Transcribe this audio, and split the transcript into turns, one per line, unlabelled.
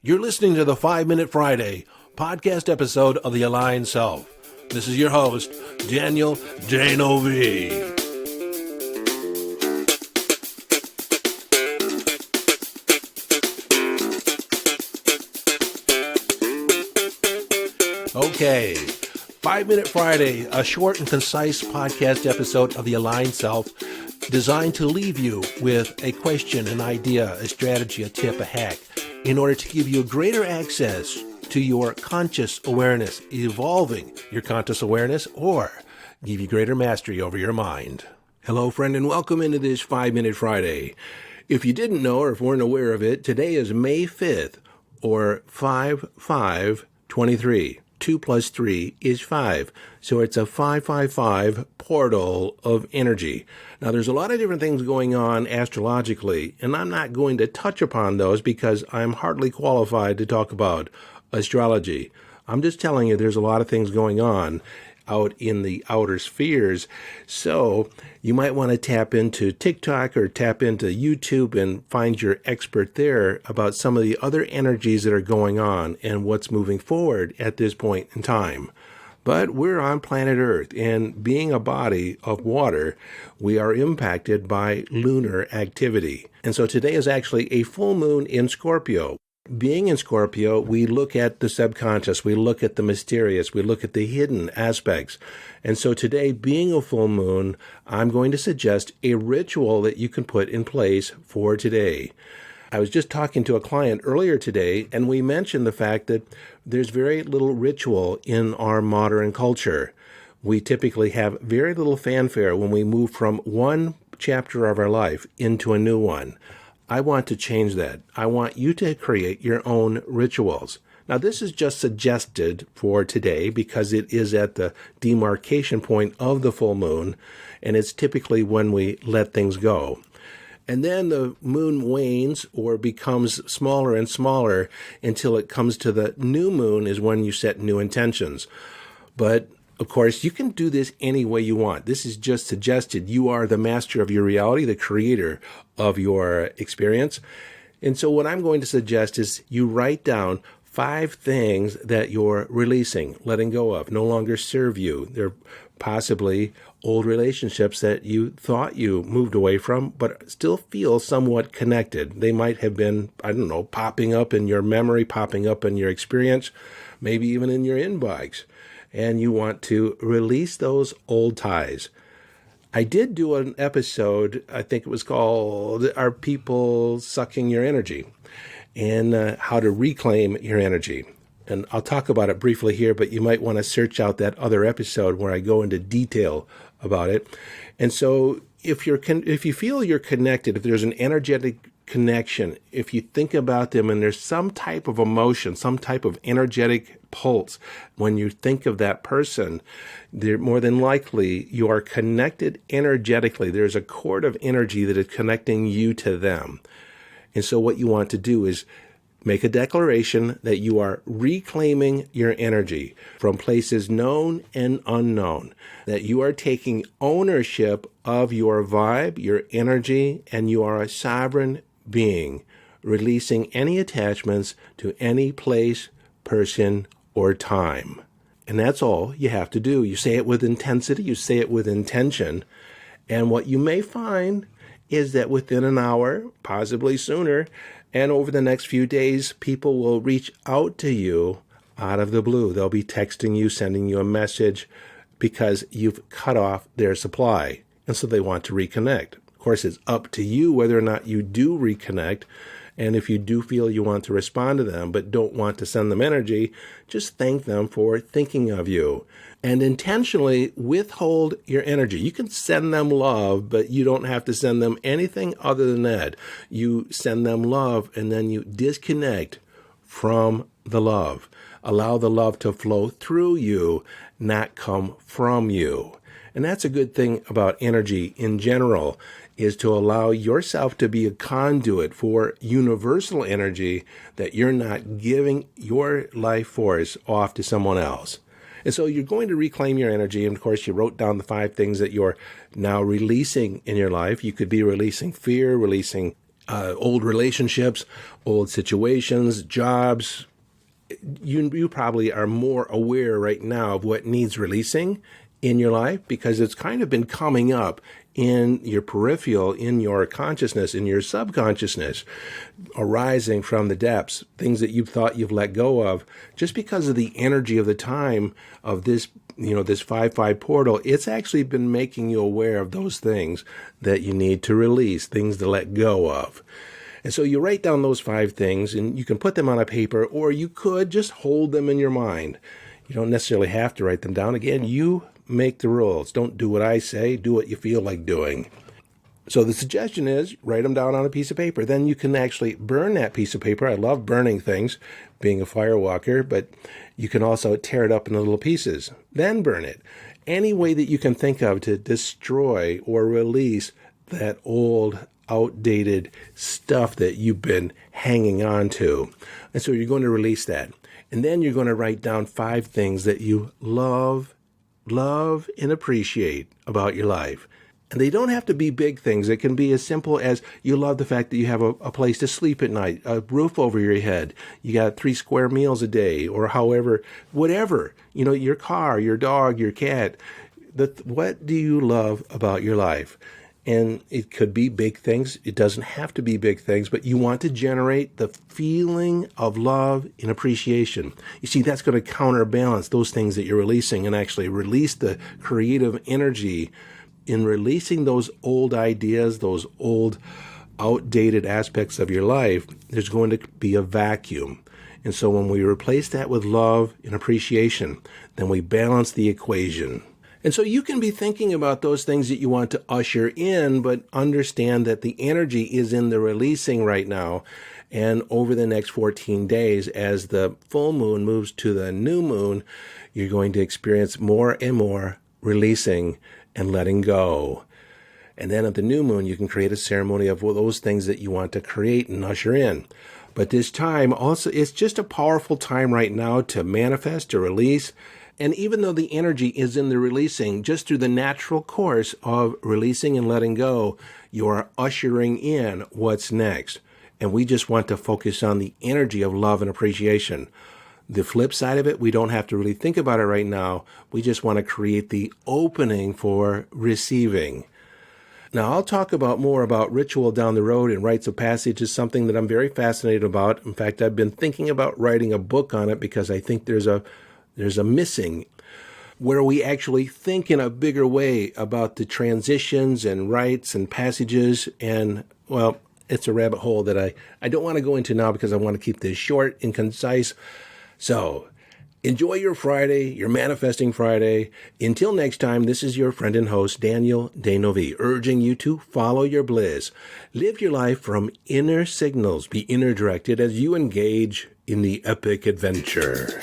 You're listening to the 5-Minute Friday podcast episode of The Aligned Self. This is your host, Daniel Danovi. Okay, 5-Minute Friday, a short and concise podcast episode of The Aligned Self, designed to leave you with a question, an idea, a strategy, a tip, a hack, in order to give you greater access to your conscious awareness, evolving your conscious awareness, or give you greater mastery over your mind. Hello, friend, and welcome into this 5-Minute Friday. If you didn't know or if weren't aware of it, today is May 5th, or 5/5/23. 2 plus 3 is 5. So it's a 555 portal of energy. Now, there's a lot of different things going on astrologically, and I'm not going to touch upon those because I'm hardly qualified to talk about astrology. I'm just telling you there's a lot of things going on out in the outer spheres. So you might want to tap into TikTok or tap into YouTube and find your expert there about some of the other energies that are going on and what's moving forward at this point in time. But we're on planet Earth, and being a body of water, we are impacted by lunar activity. And so today is actually a full moon in Scorpio. Being in Scorpio, we look at the subconscious, we look at the mysterious, we look at the hidden aspects. And so today, being a full moon, I'm going to suggest a ritual that you can put in place for today. I was just talking to a client earlier today, and we mentioned the fact that there's very little ritual in our modern culture. We typically have very little fanfare when we move from one chapter of our life into a new one. I want to change that. I want you to create your own rituals. Now, this is just suggested for today because it is at the demarcation point of the full moon, and it's typically when we let things go. And then the moon wanes or becomes smaller and smaller until it comes to the new moon is when you set new intentions. But of course, you can do this any way you want. This is just suggested. You are the master of your reality, the creator of your experience. And so what I'm going to suggest is you write down 5 things that you're releasing, letting go of, no longer serve you. They're possibly old relationships that you thought you moved away from, but still feel somewhat connected. They might have been, popping up in your memory, popping up in your experience, maybe even in your inbox. And you want to release those old ties. I did do an episode, I think it was called, Are People Sucking Your Energy? And how to reclaim your energy. And I'll talk about it briefly here, but you might want to search out that other episode where I go into detail about it. And so if you feel you're connected, if there's an energetic connection, if you think about them and there's some type of emotion, some type of energetic pulse, when you think of that person, they're more than likely you are connected energetically. There's a cord of energy that is connecting you to them. And so what you want to do is make a declaration that you are reclaiming your energy from places known and unknown, that you are taking ownership of your vibe, your energy, and you are a sovereign being, releasing any attachments to any place, person, or time. And that's all you have to do. You say it with intensity, you say it with intention, and what you may find is that within an hour, possibly sooner, and over the next few days, people will reach out to you out of the blue. They'll be texting you, sending you a message because you've cut off their supply. And so they want to reconnect. Of course, it's up to you whether or not you do reconnect. And if you do feel you want to respond to them but don't want to send them energy, just thank them for thinking of you. And intentionally withhold your energy. You can send them love, but you don't have to send them anything other than that. You send them love and then you disconnect from the love. Allow the love to flow through you, not come from you. And that's a good thing about energy in general, is to allow yourself to be a conduit for universal energy, that you're not giving your life force off to someone else. And so you're going to reclaim your energy. And of course, you wrote down the 5 things that you're now releasing in your life. You could be releasing fear, releasing old relationships, old situations, jobs. You probably are more aware right now of what needs releasing in your life because it's kind of been coming up in your peripheral, in your consciousness, in your subconsciousness, arising from the depths, things that you thought you've let go of, just because of the energy of the time of this, this 5-5 portal. It's actually been making you aware of those things that you need to release, things to let go of. And so you write down those 5 things, and you can put them on a paper, or you could just hold them in your mind. You don't necessarily have to write them down. Again, you make the rules. Don't do what I say. Do what you feel like doing. So the suggestion is write them down on a piece of paper. Then you can actually burn that piece of paper. I love burning things, being a firewalker, but you can also tear it up into little pieces. Then burn it. Any way that you can think of to destroy or release that old, outdated stuff that you've been hanging on to. And so you're going to release that. And then you're going to write down 5 things that you love and appreciate about your life. And they don't have to be big things. It can be as simple as you love the fact that you have a place to sleep at night, a roof over your head, you got 3 square meals a day, or however, whatever, your car, your dog, your cat. What do you love about your life? And it could be big things. It doesn't have to be big things, but you want to generate the feeling of love and appreciation. You see, that's going to counterbalance those things that you're releasing and actually release the creative energy in releasing those old ideas, those old outdated aspects of your life. There's going to be a vacuum. And so when we replace that with love and appreciation, then we balance the equation. And so you can be thinking about those things that you want to usher in, but understand that the energy is in the releasing right now. And over the next 14 days, as the full moon moves to the new moon, you're going to experience more and more releasing and letting go. And then at the new moon, you can create a ceremony of those things that you want to create and usher in. But this time also, it's just a powerful time right now to manifest, to release. And even though the energy is in the releasing, just through the natural course of releasing and letting go, you are ushering in what's next. And we just want to focus on the energy of love and appreciation. The flip side of it, we don't have to really think about it right now. We just want to create the opening for receiving. Now, I'll talk more about ritual down the road, and rites of passage is something that I'm very fascinated about. In fact, I've been thinking about writing a book on it because I think there's a missing where we actually think in a bigger way about the transitions and rites and passages. And, well, it's a rabbit hole that I don't want to go into now because I want to keep this short and concise. So enjoy your Friday, your Manifesting Friday. Until next time, this is your friend and host, Daniel Denovi, urging you to follow your bliss. Live your life from inner signals. Be inner directed as you engage in the epic adventure.